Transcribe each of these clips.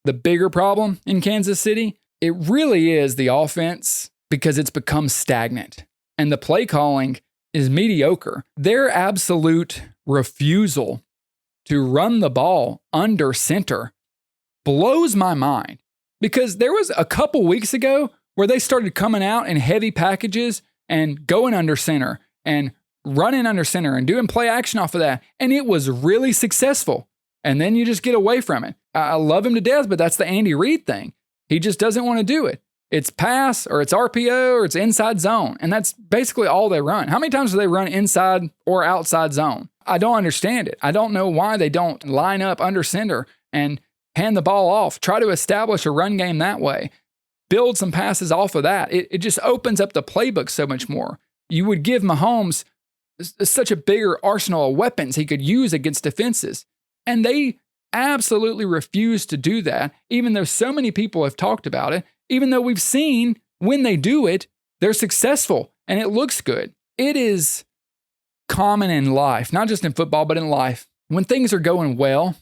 the bigger problem in Kansas City, it really is the offense because it's become stagnant and the play calling is mediocre. Their absolute refusal to run the ball under center blows my mind because there was a couple weeks ago where they started coming out in heavy packages and going under center and running under center and doing play action off of that. And it was really successful. And then you just get away from it. I love him to death, but that's the Andy Reid thing. He just doesn't want to do it. It's pass or it's RPO or it's inside zone. And that's basically all they run. How many times do they run inside or outside zone? I don't understand it. I don't know why they don't line up under center and hand the ball off, try to establish a run game that way, build some passes off of that. It just opens up the playbook so much more. You would give Mahomes such a bigger arsenal of weapons he could use against defenses. And they absolutely refuse to do that, even though so many people have talked about it, even though we've seen when they do it, they're successful and it looks good. It is common in life, not just in football, but in life. When things are going well,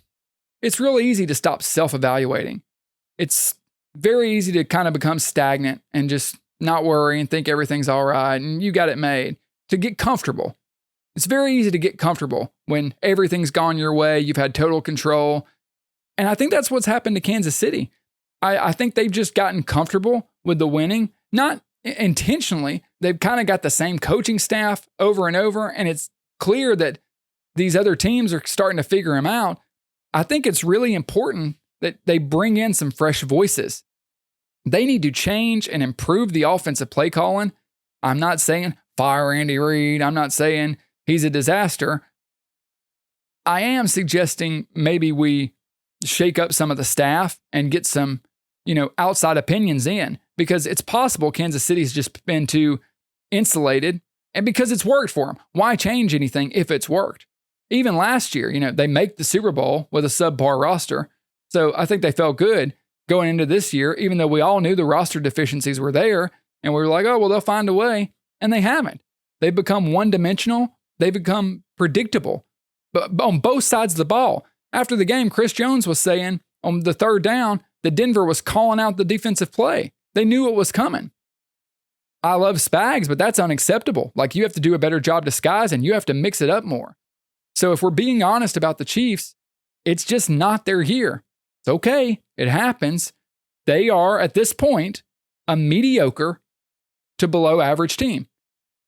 it's really easy to stop self-evaluating. It's very easy to kind of become stagnant and just not worry and think everything's all right and you got it made, to get comfortable. It's very easy to get comfortable when everything's gone your way, you've had total control. And I think that's what's happened to Kansas City. I think they've just gotten comfortable with the winning, not intentionally. They've kind of got the same coaching staff over and over, and it's clear that these other teams are starting to figure them out. I think it's really important that they bring in some fresh voices. They need to change and improve the offensive play calling. I'm not saying fire Andy Reid. I'm not saying he's a disaster. I am suggesting maybe we shake up some of the staff and get some, outside opinions in, because it's possible Kansas City's just been too insulated and because it's worked for them. Why change anything if it's worked? Even last year, they make the Super Bowl with a subpar roster. So I think they felt good going into this year, even though we all knew the roster deficiencies were there. And we were like, oh, well, they'll find a way. And they haven't. They've become one-dimensional. They've become predictable. But on both sides of the ball. After the game, Chris Jones was saying on the third down that Denver was calling out the defensive play. They knew it was coming. I love Spags, but that's unacceptable. Like, you have to do a better job disguising. You have to mix it up more. So if we're being honest about the Chiefs, it's just not their year. It's okay. It happens. They are, at this point, a mediocre to below average team.